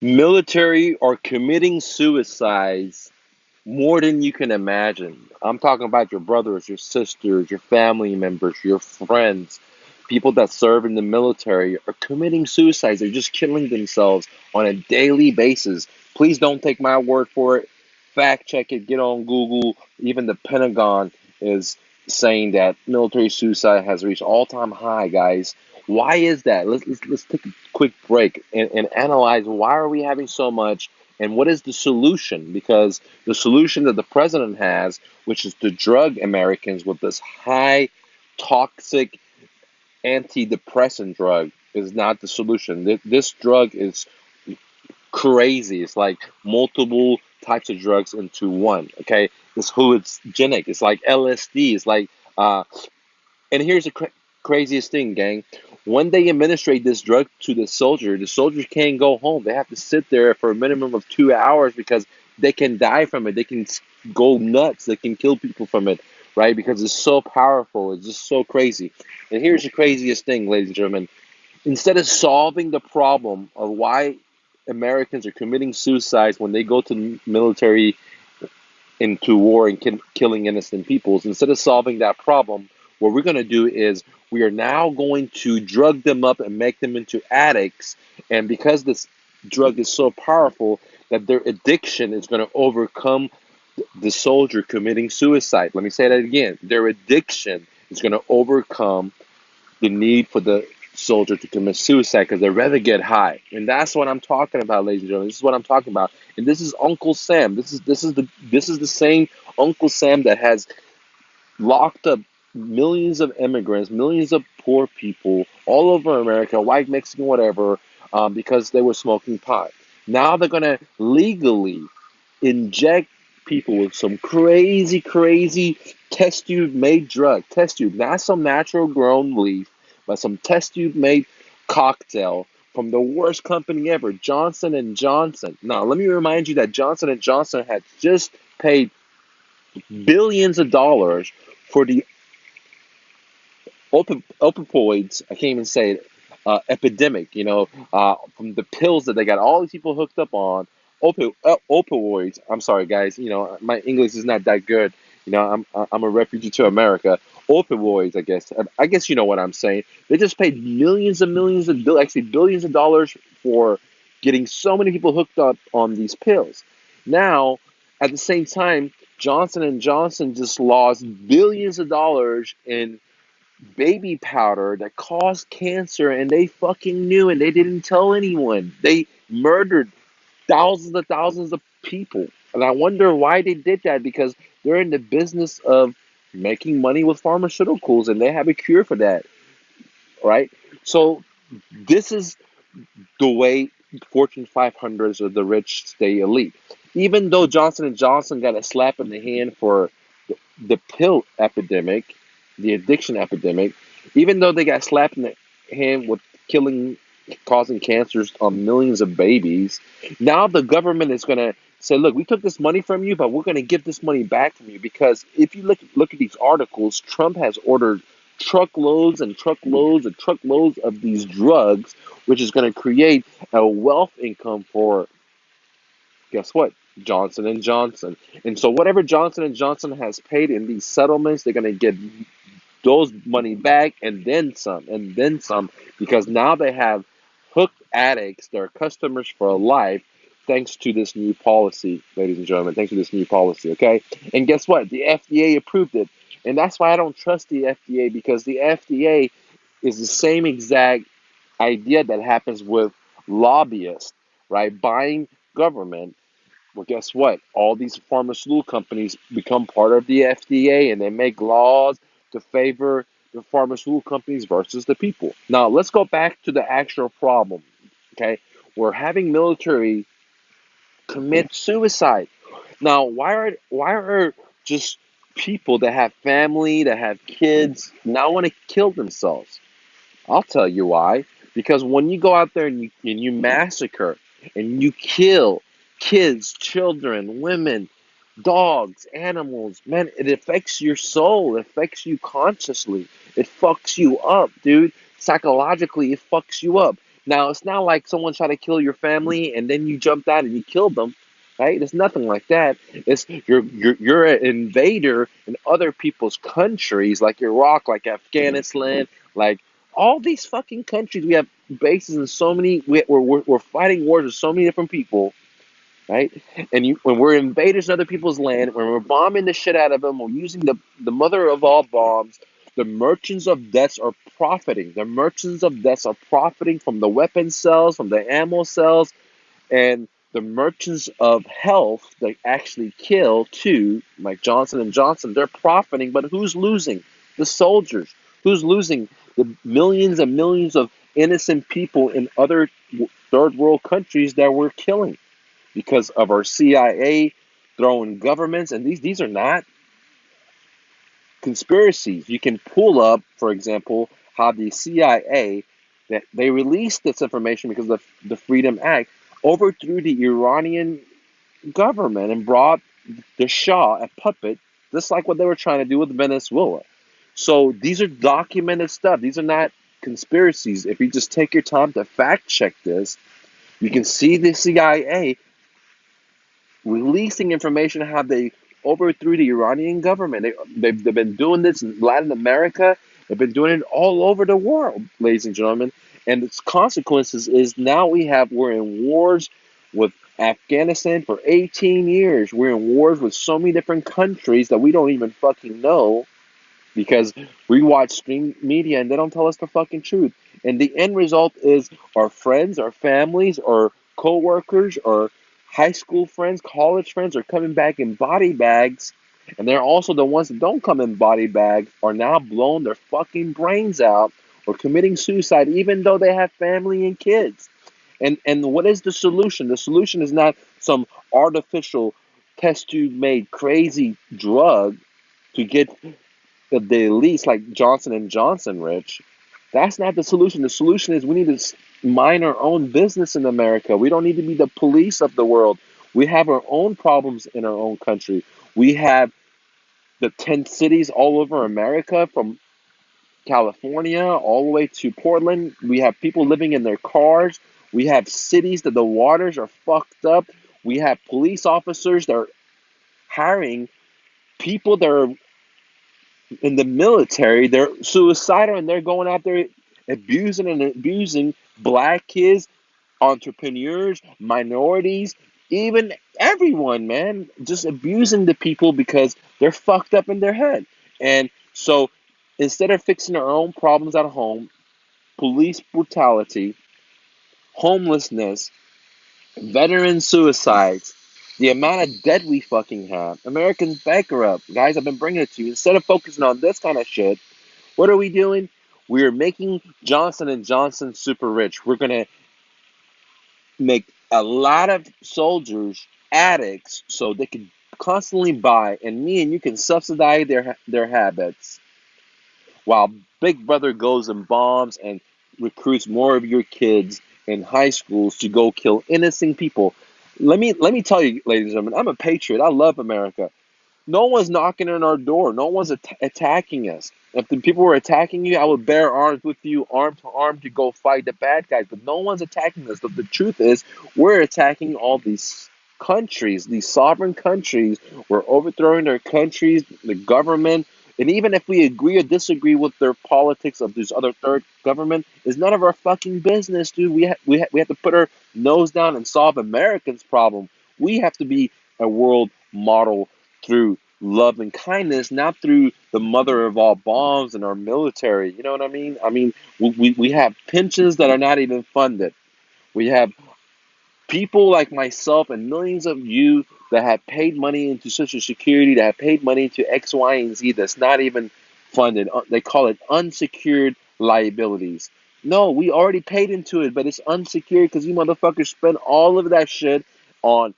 Military are committing suicides more than you can imagine. I'm talking about your brothers, your sisters, your family members, your friends. People that serve in the military are committing suicides. They're just killing themselves on a daily basis. Please don't take my word for it. Fact check it. Get on Google. Even the Pentagon is saying that military suicide has reached all-time high, guys. Why is that? Let's take a quick break and analyze why are we having so much and what is the solution? Because the solution that the president has, which is to drug Americans with this high toxic antidepressant drug, is not the solution. This drug is crazy. It's like multiple types of drugs into one. Okay, it's hallucinogenic. It's like LSD. It's like and here's the craziest thing, gang. When they administrate this drug to the soldiers can't go home. They have to sit there for a minimum of 2 hours because they can die from it. They can go nuts. They can kill people from it, right? Because it's so powerful. It's just so crazy. And here's the craziest thing, ladies and gentlemen. Instead of solving the problem of why Americans are committing suicides when they go to military into war and killing innocent peoples. Instead of solving that problem, what we're going to do is we are now going to drug them up and make them into addicts. And because this drug is so powerful, that their addiction is going to overcome the soldier committing suicide. Let me say that again. Their addiction is going to overcome the need for the soldier to commit suicide because they'd rather get high. And that's what I'm talking about, ladies and gentlemen. This is what I'm talking about. And this is Uncle Sam. This is the same Uncle Sam that has locked up millions of immigrants, millions of poor people all over America, white, Mexican, whatever, because they were smoking pot. Now they're gonna legally inject people with some crazy, crazy test tube made drug. Test tube, not some natural grown leaf, but some test tube made cocktail from the worst company ever, Johnson and Johnson. Now, let me remind you that Johnson and Johnson had just paid billions of dollars for the opioids. I can't even say it. Epidemic, from the pills that they got all these people hooked up on, opioids. I'm sorry, guys. My English is not that good. I'm a refugee to America. Opioids, I guess. I guess you know what I'm saying. They just paid millions and millions of actually billions of dollars for getting so many people hooked up on these pills. Now, at the same time, Johnson and Johnson just lost billions of dollars in baby powder that caused cancer, and they fucking knew and they didn't tell anyone. They murdered thousands of people. And I wonder why they did that, because they're in the business of making money with pharmaceuticals and they have a cure for that, right? So this is the way Fortune 500s or the rich stay elite. Even though Johnson and Johnson got a slap in the hand for the pill epidemic, the addiction epidemic, even though they got slapped in the hand with causing cancers on millions of babies, now the government is going to say, look, we took this money from you, but we're going to give this money back from you. Because if you look at these articles, Trump has ordered truckloads and truckloads and truckloads of these drugs, which is going to create a wealth income for, guess what? Johnson and Johnson. And so whatever Johnson and Johnson has paid in these settlements, they're going to get those money back and then some, because now they have hooked addicts, they're customers for life, thanks to this new policy, ladies and gentlemen. Thanks to this new policy, okay? And guess what? The FDA approved it. And that's why I don't trust the FDA, because the FDA is the same exact idea that happens with lobbyists, right? Buying government. Well, guess what? All these pharmaceutical companies become part of the FDA and they make laws to favor the pharmaceutical companies versus the people. Now, let's go back to the actual problem, okay? We're having military commit suicide. Now, why are just people that have family, that have kids, now want to kill themselves? I'll tell you why. Because when you go out there and you massacre and you kill kids, children, women, dogs, animals, man, it affects your soul. It affects you consciously. It fucks you up, dude. Psychologically, it fucks you up. Now, it's not like someone tried to kill your family and then you jumped out and you killed them, right? It's nothing like that. It's you're an invader in other people's countries, like Iraq, like Afghanistan, like all these fucking countries. We have bases in so many. We're fighting wars with so many different people, right? And when we're invaders in other people's land, when we're bombing the shit out of them, we're using the mother of all bombs. The merchants of deaths are profiting. The merchants of deaths are profiting from the weapon cells, from the ammo cells, and the merchants of health that actually kill too, like Johnson and Johnson. They're profiting, but who's losing? The soldiers. Who's losing? The millions and millions of innocent people in other third world countries that we're killing because of our CIA throwing governments, and these are not conspiracies. You can pull up, for example, how the CIA that they released this information because of the Freedom Act overthrew the Iranian government and brought the Shah a puppet, just like what they were trying to do with Venezuela. So these are documented stuff. These are not conspiracies. If you just take your time to fact check this, you can see the CIA releasing information how they overthrew the Iranian government. They've been doing this in Latin America. They've been doing it all over the world, ladies and gentlemen. And its consequences is now we're in wars with Afghanistan for 18 years. We're in wars with so many different countries that we don't even fucking know because we watch stream media and they don't tell us the fucking truth. And the end result is our friends, our families, our co-workers, our high school friends, college friends are coming back in body bags. And they're also the ones that don't come in body bags are now blowing their fucking brains out or committing suicide even though they have family and kids. And what is the solution? The solution is not some artificial test tube made crazy drug to get the elites like Johnson and Johnson rich. That's not the solution. The solution is we need to mind our own business in America. We don't need to be the police of the world. We have our own problems in our own country. We have the 10 cities all over America, from California all the way to Portland. We have people living in their cars. We have cities that the waters are fucked up. We have police officers that are hiring people that are in the military. They're suicidal and they're going out there abusing black kids, entrepreneurs, minorities, even everyone, man, just abusing the people because they're fucked up in their head. And so instead of fixing our own problems at home, police brutality, homelessness, veteran suicides, the amount of debt we fucking have, Americans bankrupt. Guys, I've been bringing it to you. Instead of focusing on this kind of shit, what are we doing? We're making Johnson and Johnson super rich. We're gonna make a lot of soldiers addicts so they can constantly buy, and me and you can subsidize their habits while Big Brother goes and bombs and recruits more of your kids in high schools to go kill innocent people. Let me tell you, ladies and gentlemen, I'm a patriot. I love America. No one's knocking on our door. No one's attacking us. If the people were attacking you, I would bear arms with you, arm to arm, to go fight the bad guys. But no one's attacking us. The truth is, we're attacking all these countries, these sovereign countries. We're overthrowing their countries, the government. And even if we agree or disagree with their politics of this other third government, it's none of our fucking business, dude. We have to put our nose down and solve Americans' problem. We have to be a world model through love and kindness, not through the mother of all bombs and our military. You know what I mean? I mean, we have pensions that are not even funded. We have people like myself and millions of you that have paid money into Social Security, that have paid money to X, Y, and Z that's not even funded. They call it unsecured liabilities. No, we already paid into it, but it's unsecured because you motherfuckers spend all of that shit on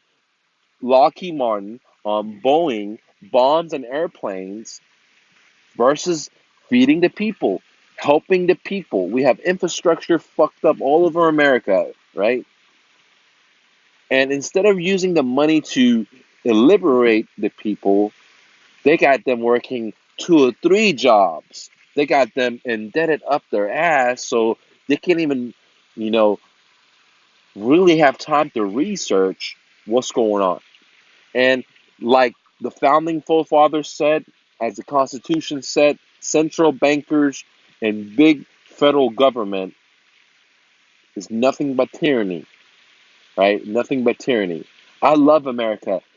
Lockheed Martin, on Boeing, bombs and airplanes versus feeding the people, helping the people. We have infrastructure fucked up all over America, right? And instead of using the money to liberate the people, they got them working 2 or 3 jobs. They got them indebted up their ass so they can't even, you know, really have time to research what's going on. And like the founding forefathers said, as the Constitution said, central bankers and big federal government is nothing but tyranny, right? Nothing but tyranny. I love America.